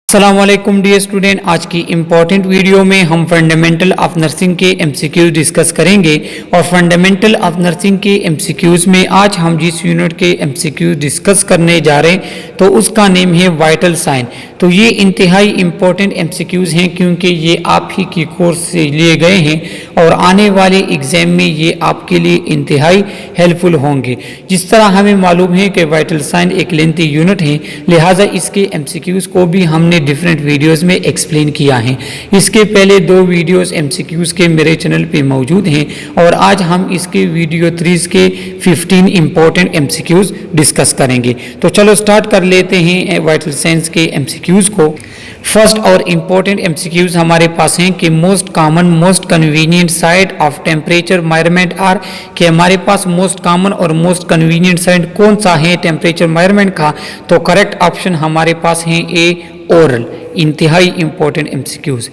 अस्सलामुअलैकुम dear student, आज की इम्पॉर्टेंट वीडियो में हम फंडामेंटल ऑफ नर्सिंग के एमसीक्यूज डिस्कस करेंगे। और फंडामेंटल ऑफ नर्सिंग के एमसीक्यूज में आज हम जिस यूनिट के एमसीक्यूज डिस्कस करने जा रहे हैं तो उसका नेम है वाइटल साइन। तो ये इंतहाई इम्पॉर्टेंट एमसीक्यूज हैं क्योंकि ये आप ही की कोर्स से लिए गए हैं और आने वाले एग्जाम में ये आपके लिए इंतहाई हेल्पफुल होंगे। जिस तरह हमें मालूम है कि वाइटल साइन एक लेंथी यूनिट है, लिहाजा इसके एमसीक्यूज को भी हमने डिफरेंट वीडियोस में एक्सप्लेन किया है। इसके पहले 2 वीडियोस एमसीक्यूज के मेरे चैनल पे मौजूद हैं और आज हम इसके वीडियो 3 के 15 इंपॉर्टेंट एमसीक्यूज डिस्कस करेंगे। तो चलो स्टार्ट कर लेते हैं वाइटल साइंस के एमसीक्यूज को। फर्स्ट और इम्पोर्टेंट एमसीक्यूज हमारे पास हैं कि most common most convenient site of temperature measurement are, कि हमारे पास मोस्ट कॉमन और मोस्ट कन्वीनियंट साइट कौन सा है टेम्परेचर मेजरमेंट का। तो करेक्ट ऑप्शन हमारे पास है ए, ओरल। इंतहाई इंपॉर्टेंट एमसीक्यूज।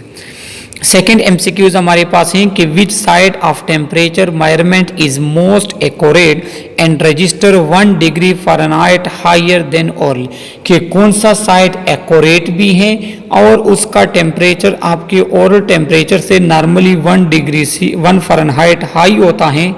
सेकेंड एमसीक्यूज हमारे पास हैं कि which side of temperature measurement is most accurate and register 1 degree Fahrenheit higher than oral, कि कौन सा साइड एक्यूरेट भी है और उसका टेम्परेचर आपके ओरल टेम्परेचर से नॉर्मली 1 फ़ारेनहाइट हाई होता है।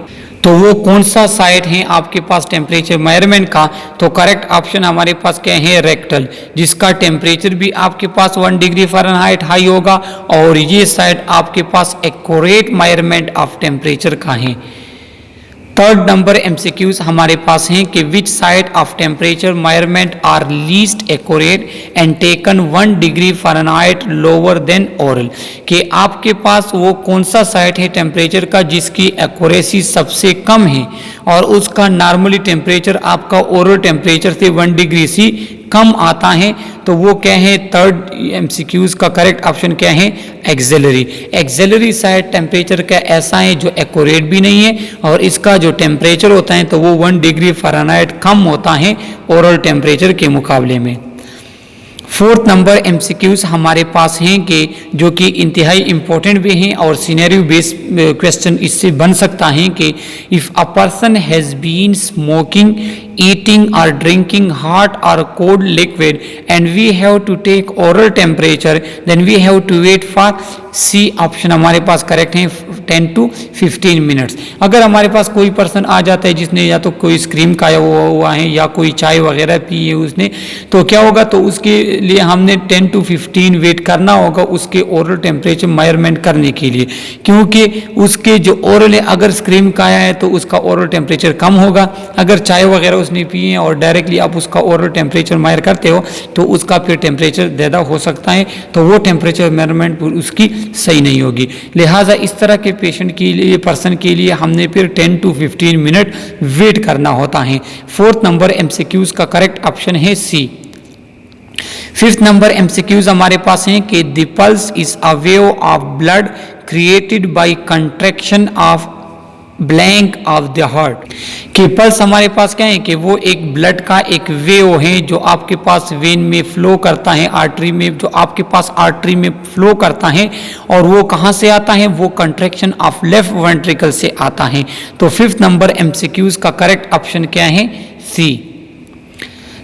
तो वो कौन सा साइट है आपके पास टेम्परेचर मेजरमेंट का। तो करेक्ट ऑप्शन हमारे पास क्या है, रेक्टल, जिसका टेम्परेचर भी आपके पास 1 डिग्री फ़ारेनहाइट हाई होगा और ये साइट आपके पास एक्यूरेट मेजरमेंट ऑफ टेम्परेचर का है। थर्ड नंबर एमसीक्यूज हमारे पास हैं कि which side of temperature measurement are least accurate and taken 1 degree Fahrenheit lower than oral, कि आपके पास वो कौन सा साइड है टेम्परेचर का जिसकी एक्यूरेसी सबसे कम है और उसका नॉर्मली टेम्परेचर आपका ओरल टेम्परेचर से 1 डिग्री से कम आता है। तो वो क्या है, थर्ड एमसीक्यूज का करेक्ट ऑप्शन क्या है, एक्सिलरी। एक्सिलरी साइड टेम्परेचर का ऐसा है जो एक्यूरेट भी नहीं है और इसका जो टेम्परेचर होता है तो वो 1 डिग्री फ़ारेनहाइट कम होता है ओरल टेम्परेचर के मुकाबले में। फोर्थ नंबर एमसीक्यूज हमारे पास हैं कि जो कि इंतहाई इंपॉर्टेंट भी हैं और सिनेरियो बेस्ड क्वेश्चन इससे बन सकता है कि if a person has been smoking, eating or drinking hot or cold liquid and we have to take oral temperature, then we have to wait for C option हमारे पास correct है 10 to 15 minutes. अगर हमारे पास कोई person आ जाता है जिसने या तो कोई स्क्रीम खाया हुआ है या कोई चाय वगैरह पी है उसने, तो क्या होगा, तो उसके लिए हमने 10 to 15 वेट करना होगा उसके ओरल टेम्परेचर मेजरमेंट करने के लिए, क्योंकि उसके जो ओरल है अगर स्क्रीम खाया है तो उसका ओरल टेम्परेचर कम होगा। अगर चाय वगैरह उसने पिए हैं और डायरेक्टली आप उसका ओरल टेम्परेचर मेजर करते हो तो उसका फिर टेम्परेचर ज़्यादा हो सकता है, तो वो टेम्परेचर मेजरमेंट उसकी सही नहीं होगी। लिहाजा इस तरह के पेशेंट के लिए पर्सन के लिए हमने फिर 10 to 15 मिनट वेट करना होता है। फोर्थ नंबर एमसीक्यूज का करेक्ट ऑप्शन है सी। फिफ्थ नंबर एमसीक्यूज हमारे पास हैं कि the pulse is a wave of blood created by contraction of blank of the heart, कि पल्स हमारे पास क्या है कि वो एक ब्लड का एक वेव है जो आपके पास वेन में फ्लो करता है, आर्टरी में, जो आपके पास आर्टरी में फ्लो करता है और वो कहाँ से आता है, वो कंट्रैक्शन ऑफ लेफ्ट वेंट्रिकल से आता है। तो फिफ्थ नंबर एमसीक्यूज का करेक्ट ऑप्शन क्या है, सी।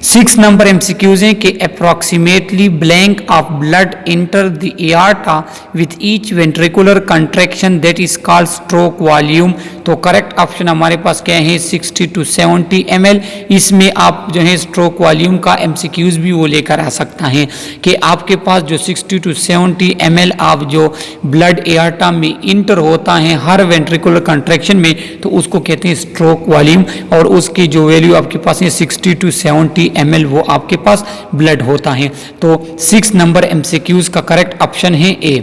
6 नंबर एमसीक्यूज हैं कि approximately blank of blood enter the aorta with each ventricular contraction that is called stroke volume. तो करेक्ट ऑप्शन हमारे पास क्या है, 60 to 70 ml। इसमें आप जो है स्ट्रोक वॉल्यूम का एमसीक्यूज भी वो लेकर आ सकता है कि आपके पास जो 60 to 70 ml आप जो ब्लड एआर्टा में इंटर होता है हर वेंट्रिकुलर कंट्रैक्शन में, तो उसको कहते हैं स्ट्रोक वॉल्यूम और उसकी जो वैल्यू आपके पास है 60 to 70 ml वो आपके पास ब्लड होता है। तो 6 नंबर एमसीक्यूज का करेक्ट ऑप्शन है ए।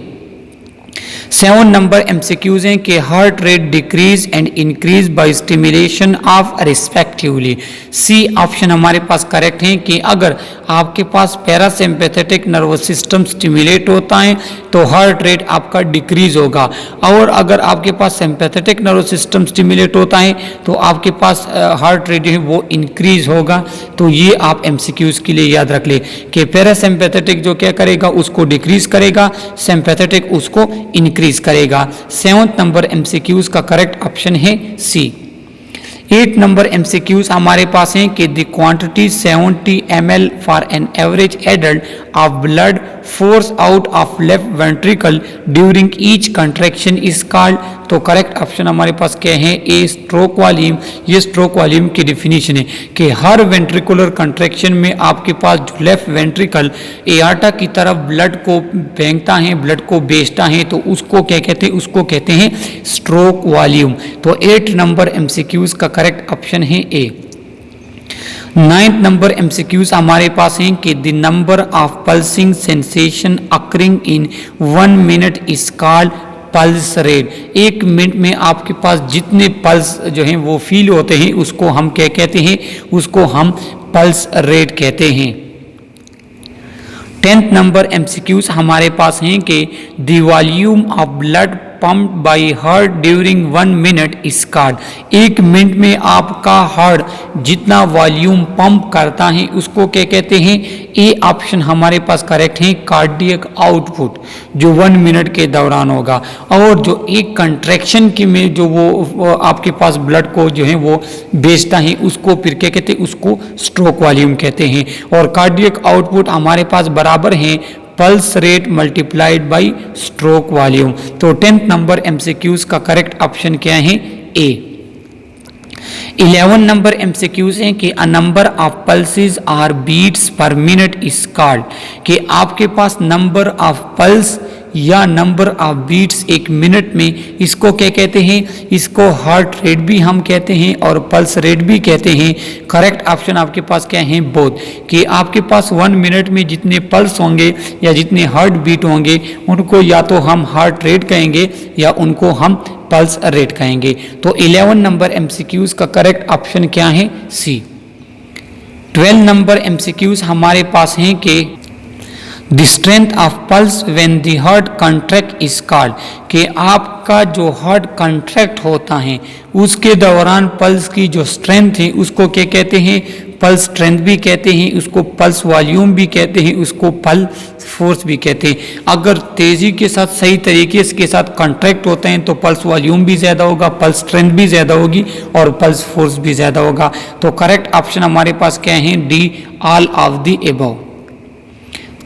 7 नंबर एमसीक्यूज हैं कि heart rate decrease and increase by stimulation of respectively. C option हमारे पास करेक्ट है कि अगर आपके पास पैरासिम्पैथेटिक नर्वस सिस्टम स्टिमुलेट होता है तो हार्ट रेट आपका डिक्रीज होगा, और अगर आपके पास सिंपैथेटिक नर्वस सिस्टम स्टिमुलेट होता है तो आपके पास हार्ट रेट है वो इंक्रीज होगा। तो ये आप एमसीक्यूज के लिए याद रख ले कि पैरासिम्पैथेटिक जो क्या करेगा उसको डिक्रीज करेगा, सिंपैथेटिक उसको इंक्रीज करेगा। 7th नंबर एमसीक्यूज का करेक्ट ऑप्शन है सी। 8 नंबर MCQs हमारे पास हैं कि the quantity 70 ml for an average adult of blood force out of left ventricle during each contraction is called. तो करेक्ट ऑप्शन हमारे पास क्या है? ए, स्ट्रोक वॉल्यूम। ये स्ट्रोक वॉल्यूम की डिफिनीशन है कि हर वेंट्रिकुलर कंट्रैक्शन में आपके पास जो लेफ्ट वेंट्रिकल एआर्टा की तरफ ब्लड को फेंकता है, ब्लड को भेजता है, तो उसको क्या कहते हैं? उसको कहते हैं स्ट्रोक वॉल्यूम। तो 8 नंबर MCQs का करेक्ट ऑप्शन है ए। 9th नंबर MCQs हमारे पास हैं कि the number of pulsing sensation occurring in 1 minute is called pulse rate. 1 minute में आपके पास जितने पल्स जो हैं वो फील होते हैं उसको हम क्या कहते हैं? उसको हम पल्स रेट कहते हैं। 10th नंबर MCQs हमारे पास हैं कि the volume of blood pumped by heart during 1 minute is called. 1 minute में आपका हार्ट जितना वॉल्यूम पंप करता है उसको क्या कहते हैं? ए ऑप्शन हमारे पास करेक्ट है, कार्डियक आउटपुट, जो 1 मिनट के दौरान होगा। और जो एक कंट्रैक्शन के में जो वो आपके पास ब्लड को जो है वो भेजता है उसको फिर क्या कहते हैं? उसको स्ट्रोक वॉल्यूम कहते हैं। और कार्डियक आउटपुट हमारे पास बराबर है pulse rate multiplied by stroke volume. तो 10th नंबर MCQs का करेक्ट ऑप्शन क्या है? ए। 11 नंबर MCQs हैं कि a number of pulses or beats per minute is called. कि आपके पास नंबर ऑफ पल्स या नंबर ऑफ बीट्स 1 मिनट में, इसको क्या कहते हैं? इसको हार्ट रेट भी हम कहते हैं और पल्स रेट भी कहते हैं। करेक्ट ऑप्शन आपके पास क्या है? बोथ। कि आपके पास 1 मिनट में जितने पल्स होंगे या जितने हार्ट बीट होंगे उनको या तो हम हार्ट रेट कहेंगे या उनको हम पल्स रेट कहेंगे। तो 11 नंबर MCQs का करेक्ट ऑप्शन क्या है? सी। 12 नंबर MCQs हमारे पास हैं कि the strength of pulse when the heart contract is called. कि आपका जो हार्ट कॉन्ट्रैक्ट होता है उसके दौरान पल्स की जो स्ट्रेंथ है उसको क्या कहते हैं? पल्स स्ट्रेंथ भी कहते हैं, उसको पल्स वॉल्यूम भी कहते हैं, उसको पल्स फोर्स भी कहते हैं। अगर तेज़ी के साथ सही तरीके के साथ कॉन्ट्रैक्ट होते हैं तो पल्स वॉल्यूम भी ज़्यादा होगा, पल्स स्ट्रेंथ भी ज़्यादा होगी और पल्स फोर्स भी ज़्यादा होगा। तो करेक्ट ऑप्शन हमारे पास क्या है? D, all of the above.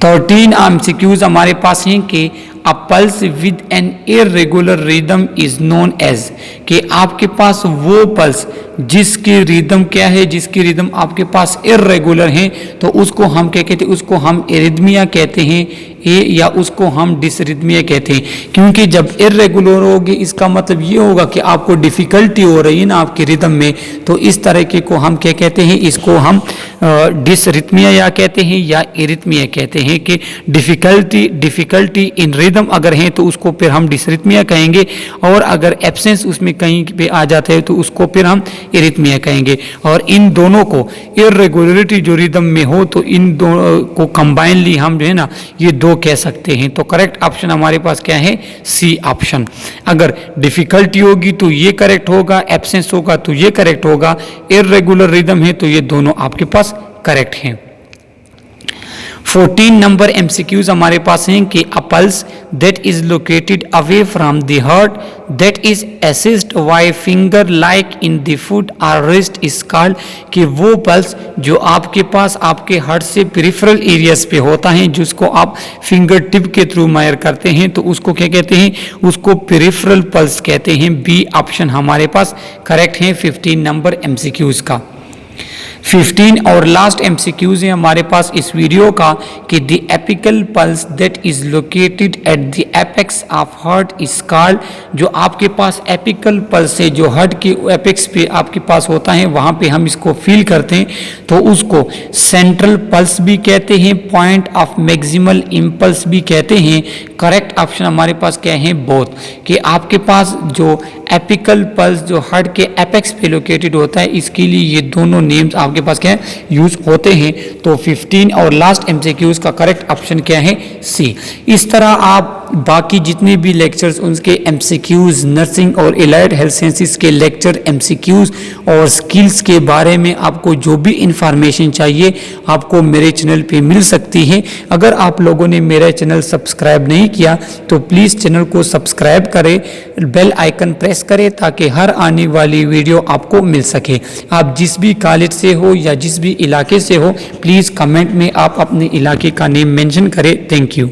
13 MCQs हमारे पास हैं कि a pulse with an irregular rhythm is known as. कि आपके पास वो पल्स जिसकी रिदम क्या है? जिसकी रिदम आपके पास इर्रेगुलर है तो उसको हम क्या कहते हैं? उसको हम एरिथमिया कहते हैं या उसको हम डिसरिथमिया कहते हैं। क्योंकि जब इर्रेगुलर होगी इसका मतलब ये होगा कि आपको डिफ़िकल्टी हो रही है ना आपकी रिदम में, तो इस तरह के को हम क्या कहते हैं? इसको हम डिसरिथमिया या कहते हैं या एरिथमिया कहते हैं। कि डिफ़िकल्टी इन रिदम अगर है तो उसको फिर हम डिसरिथमिया कहेंगे, और अगर एब्सेंस उसमें कहीं पे आ जाता है तो उसको फिर हम एरिथमिया कहेंगे। और इन दोनों को इर्रेगुलरिटी जो रिदम में हो तो इन दोनों को कंबाइनली हम जो है ना ये दो कह सकते हैं। तो करेक्ट ऑप्शन हमारे पास क्या है? C option. अगर डिफिकल्टी होगी तो ये करेक्ट होगा, एब्सेंस होगा तो ये करेक्ट होगा, इर्रेगुलर रिदम है तो ये दोनों आपके पास करेक्ट हैं। 14 नंबर MCQs हमारे पास हैं कि a pulse that is located away from the heart that is assist by finger like in the foot और रिस्ट इज कॉल्ड। कि वो पल्स जो आपके पास आपके हार्ट से पेरिफेरल एरियाज पे होता है जिसको आप फिंगर टिप के थ्रू मेजर करते हैं तो उसको क्या कहते हैं? उसको पेरिफेरल पल्स कहते हैं। बी ऑप्शन हमारे पास करेक्ट है 15 नंबर MCQs का। 15 और लास्ट MCQs है हमारे पास इस वीडियो का कि the apical pulse that is located at the apex of heart is called. जो आपके पास एपिकल पल्स है जो हार्ट के एपेक्स पे आपके पास होता है वहाँ पे हम इसको फील करते हैं तो उसको सेंट्रल पल्स भी कहते हैं, पॉइंट ऑफ मैक्सिमल इम्पल्स भी कहते हैं। करेक्ट ऑप्शन हमारे पास क्या है? बोथ। कि आपके पास जो एपिकल पल्स जो हार्ट के एपेक्स पे लोकेटेड होता है इसके लिए ये दोनों नेम्स आपके पास क्या है? यूज होते हैं। तो 15 और लास्ट MCQs का करेक्ट ऑप्शन क्या है? सी। इस तरह आप बाकी जितने भी लेक्चर्स उनके MCQs, नर्सिंग और एलाइड हेल्थ साइंसेस के लेक्चर MCQs और स्किल्स के बारे में आपको जो भी इंफॉर्मेशन चाहिए आपको मेरे चैनल पे मिल सकती है। अगर आप लोगों ने मेरा चैनल सब्सक्राइब नहीं किया तो प्लीज़ चैनल को सब्सक्राइब करें, बेल आइकन प्रेस करें ताकि हर आने वाली वीडियो आपको मिल सके। आप जिस भी कॉलेज से हो या जिस भी इलाके से हो, प्लीज़ कमेंट में आप अपने इलाके का नेम मेंशन करें। Thank you.